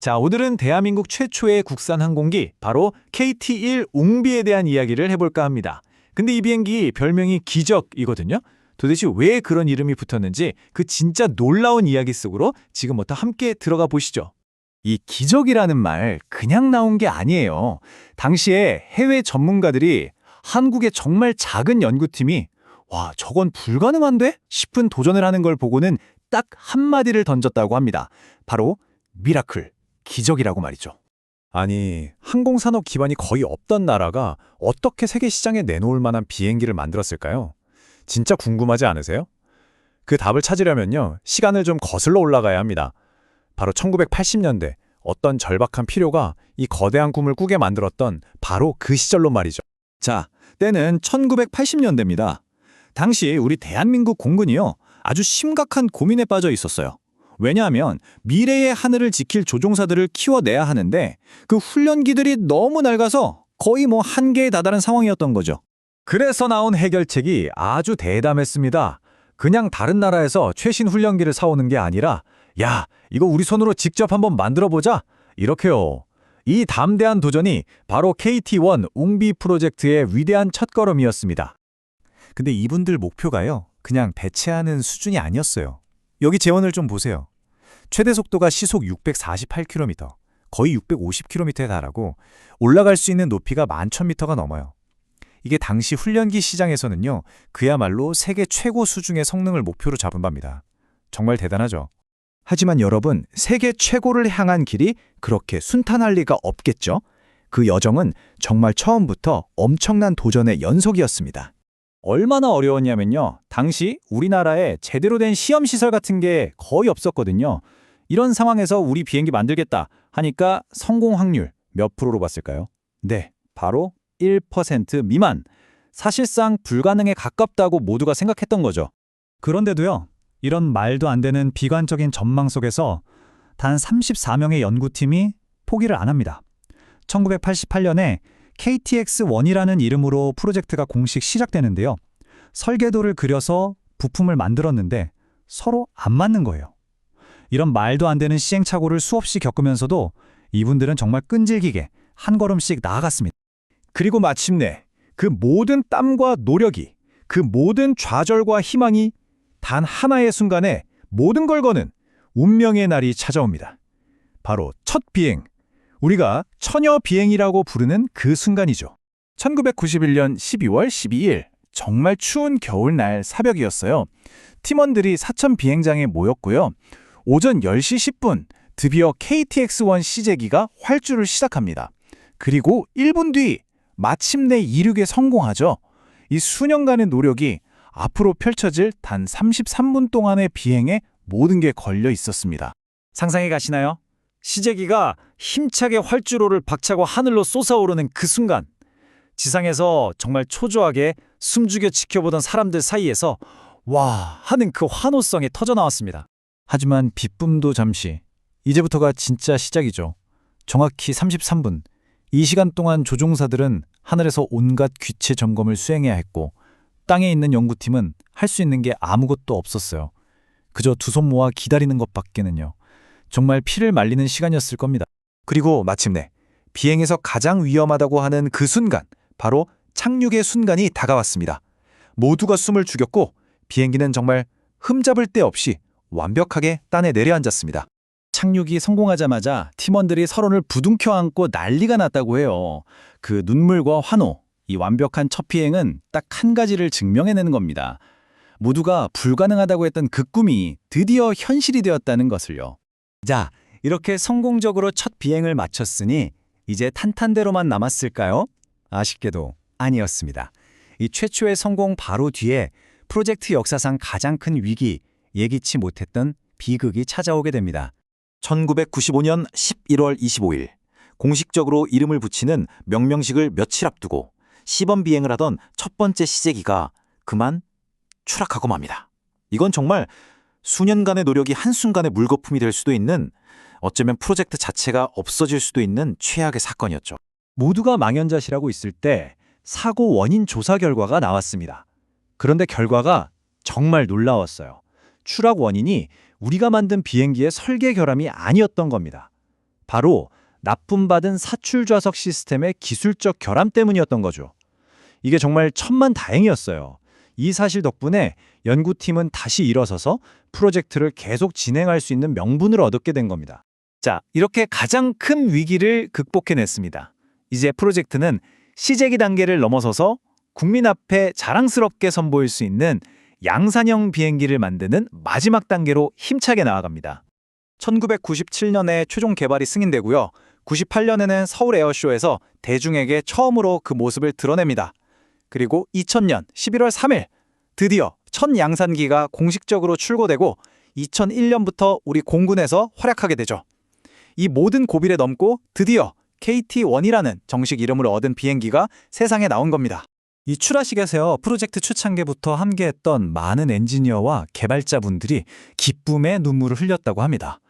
자, 오늘은 대한민국 최초의 국산 항공기, 바로 KT-1 웅비에 대한 이야기를 해볼까 합니다. 근데 이 비행기 별명이 기적이거든요. 도대체 왜 그런 이름이 붙었는지 그 진짜 놀라운 이야기 속으로 지금부터 함께 들어가 보시죠. 이 기적이라는 말 그냥 나온 게 아니에요. 당시에 해외 전문가들이 한국의 정말 작은 연구팀이 와, 저건 불가능한데? 싶은 도전을 하는 걸 보고는 딱 한마디를 던졌다고 합니다. 바로 미라클, 기적이라고 말이죠. 아니, 항공산업 기반이 거의 없던 나라가 어떻게 세계 시장에 내놓을 만한 비행기를 만들었을까요? 진짜 궁금하지 않으세요? 그 답을 찾으려면요, 시간을 좀 거슬러 올라가야 합니다. 바로 1980년대, 어떤 절박한 필요가 이 거대한 꿈을 꾸게 만들었던 바로 그 시절로 말이죠. 자, 때는 1980년대입니다. 당시 우리 대한민국 공군이요, 아주 심각한 고민에 빠져 있었어요. 왜냐하면 미래의 하늘을 지킬 조종사들을 키워내야 하는데 그 훈련기들이 너무 낡아서 거의 한계에 다다른 상황이었던 거죠. 그래서 나온 해결책이 아주 대담했습니다. 그냥 다른 나라에서 최신 훈련기를 사오는 게 아니라 야, 이거 우리 손으로 직접 한번 만들어보자. 이렇게요. 이 담대한 도전이 바로 KT-1 웅비 프로젝트의 위대한 첫걸음이었습니다. 근데 이분들 목표가요, 그냥 배치하는 수준이 아니었어요. 여기 재원을 좀 보세요. 최대 속도가 시속 648km, 거의 650km에 달하고 올라갈 수 있는 높이가 11,000m가 넘어요. 이게 당시 훈련기 시장에서는요, 그야말로 세계 최고 수준의 성능을 목표로 잡은 바입니다. 정말 대단하죠. 하지만 여러분, 세계 최고를 향한 길이 그렇게 순탄할 리가 없겠죠? 그 여정은 정말 처음부터 엄청난 도전의 연속이었습니다. 얼마나 어려웠냐면요, 당시 우리나라에 제대로 된 시험시설 같은 게 거의 없었거든요. 이런 상황에서 우리 비행기 만들겠다 하니까 성공 확률 몇 프로로 봤을까요? 네, 바로 1% 미만. 사실상 불가능에 가깝다고 모두가 생각했던 거죠. 그런데도요, 이런 말도 안 되는 비관적인 전망 속에서 단 34명의 연구팀이 포기를 안 합니다. 1988년에 KTX-1이라는 이름으로 프로젝트가 공식 시작되는데요. 설계도를 그려서 부품을 만들었는데 서로 안 맞는 거예요. 이런 말도 안 되는 시행착오를 수없이 겪으면서도 이분들은 정말 끈질기게 한 걸음씩 나아갔습니다. 그리고 마침내 그 모든 땀과 노력이, 그 모든 좌절과 희망이 단 하나의 순간에 모든 걸 거는 운명의 날이 찾아옵니다. 바로 첫 비행, 우리가 처녀 비행이라고 부르는 그 순간이죠. 1991년 12월 12일, 정말 추운 겨울날 새벽이었어요. 팀원들이 사천 비행장에 모였고요. 오전 10시 10분, 드디어 KTX-1 시제기가 활주를 시작합니다. 그리고 1분 뒤, 마침내 이륙에 성공하죠. 이 수년간의 노력이 앞으로 펼쳐질 단 33분 동안의 비행에 모든 게 걸려 있었습니다. 상상해 가시나요? 시제기가 힘차게 활주로를 박차고 하늘로 솟아오르는 그 순간, 지상에서 정말 초조하게 숨죽여 지켜보던 사람들 사이에서 와 하는 그 환호성이 터져나왔습니다. 하지만 기쁨도 잠시, 이제부터가 진짜 시작이죠. 정확히 33분, 이 시간 동안 조종사들은 하늘에서 온갖 귀체 점검을 수행해야 했고 땅에 있는 연구팀은 할 수 있는 게 아무것도 없었어요. 그저 두 손 모아 기다리는 것밖에는요. 정말 피를 말리는 시간이었을 겁니다. 그리고 마침내 비행에서 가장 위험하다고 하는 그 순간, 바로 착륙의 순간이 다가왔습니다. 모두가 숨을 죽였고 비행기는 정말 흠잡을 데 없이 완벽하게 땅에 내려앉았습니다. 착륙이 성공하자마자 팀원들이 서로를 부둥켜 안고 난리가 났다고 해요. 그 눈물과 환호, 이 완벽한 첫 비행은 딱 한 가지를 증명해내는 겁니다. 모두가 불가능하다고 했던 그 꿈이 드디어 현실이 되었다는 것을요. 자, 이렇게 성공적으로 첫 비행을 마쳤으니 이제 탄탄대로만 남았을까요? 아쉽게도 아니었습니다. 이 최초의 성공 바로 뒤에 프로젝트 역사상 가장 큰 위기, 예기치 못했던 비극이 찾아오게 됩니다. 1995년 11월 25일, 공식적으로 이름을 붙이는 명명식을 며칠 앞두고 시범 비행을 하던 첫 번째 시제기가 그만 추락하고 맙니다. 이건 정말 수년간의 노력이 한순간에 물거품이 될 수도 있는, 어쩌면 프로젝트 자체가 없어질 수도 있는 최악의 사건이었죠. 모두가 망연자실하고 있을 때 사고 원인 조사 결과가 나왔습니다. 그런데 결과가 정말 놀라웠어요. 추락 원인이 우리가 만든 비행기의 설계 결함이 아니었던 겁니다. 바로 납품받은 사출 좌석 시스템의 기술적 결함 때문이었던 거죠. 이게 정말 천만다행이었어요. 이 사실 덕분에 연구팀은 다시 일어서서 프로젝트를 계속 진행할 수 있는 명분을 얻게 된 겁니다. 자, 이렇게 가장 큰 위기를 극복해냈습니다. 이제 프로젝트는 시제기 단계를 넘어서서 국민 앞에 자랑스럽게 선보일 수 있는 양산형 비행기를 만드는 마지막 단계로 힘차게 나아갑니다. 1997년에 최종 개발이 승인되고요. 98년에는 서울 에어쇼에서 대중에게 처음으로 그 모습을 드러냅니다. 그리고 2000년 11월 3일 드디어 첫 양산기가 공식적으로 출고되고 2001년부터 우리 공군에서 활약하게 되죠. 이 모든 고비를 넘고 드디어 KT-1이라는 정식 이름을 얻은 비행기가 세상에 나온 겁니다. 이 출하식에서 프로젝트 초창기부터 함께했던 많은 엔지니어와 개발자분들이 기쁨의 눈물을 흘렸다고 합니다.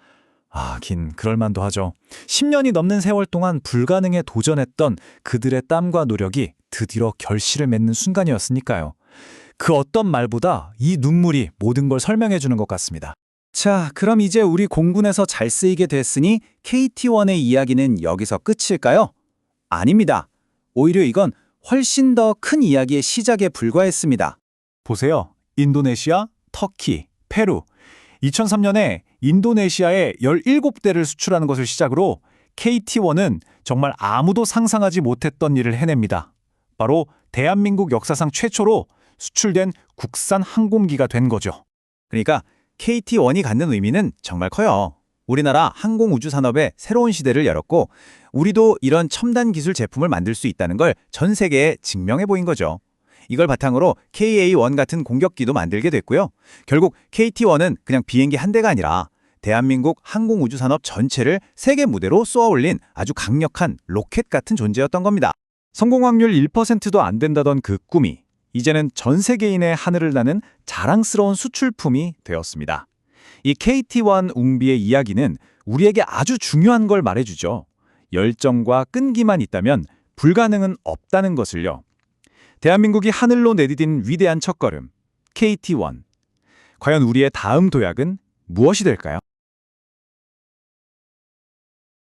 그럴만도 하죠. 10년이 넘는 세월 동안 불가능에 도전했던 그들의 땀과 노력이 드디어 결실을 맺는 순간이었으니까요. 그 어떤 말보다 이 눈물이 모든 걸 설명해 주는 것 같습니다. 자, 그럼 이제 우리 공군에서 잘 쓰이게 됐으니 KT-1의 이야기는 여기서 끝일까요? 아닙니다. 오히려 이건 훨씬 더 큰 이야기의 시작에 불과했습니다. 보세요. 인도네시아, 터키, 페루. 2003년에 인도네시아에 17대를 수출하는 것을 시작으로 KT-1은 정말 아무도 상상하지 못했던 일을 해냅니다. 바로 대한민국 역사상 최초로 수출된 국산 항공기가 된 거죠. 그러니까 KT-1이 갖는 의미는 정말 커요. 우리나라 항공우주산업에 새로운 시대를 열었고 우리도 이런 첨단 기술 제품을 만들 수 있다는 걸 전 세계에 증명해 보인 거죠. 이걸 바탕으로 KA-1 같은 공격기도 만들게 됐고요. 결국 KT-1은 그냥 비행기 한 대가 아니라 대한민국 항공우주산업 전체를 세계 무대로 쏘아올린 아주 강력한 로켓 같은 존재였던 겁니다. 성공 확률 1%도 안 된다던 그 꿈이 이제는 전 세계인의 하늘을 나는 자랑스러운 수출품이 되었습니다. 이 KT-1 웅비의 이야기는 우리에게 아주 중요한 걸 말해주죠. 열정과 끈기만 있다면 불가능은 없다는 것을요. 대한민국이 하늘로 내디딘 위대한 첫걸음, KT-1. 과연 우리의 다음 도약은 무엇이 될까요?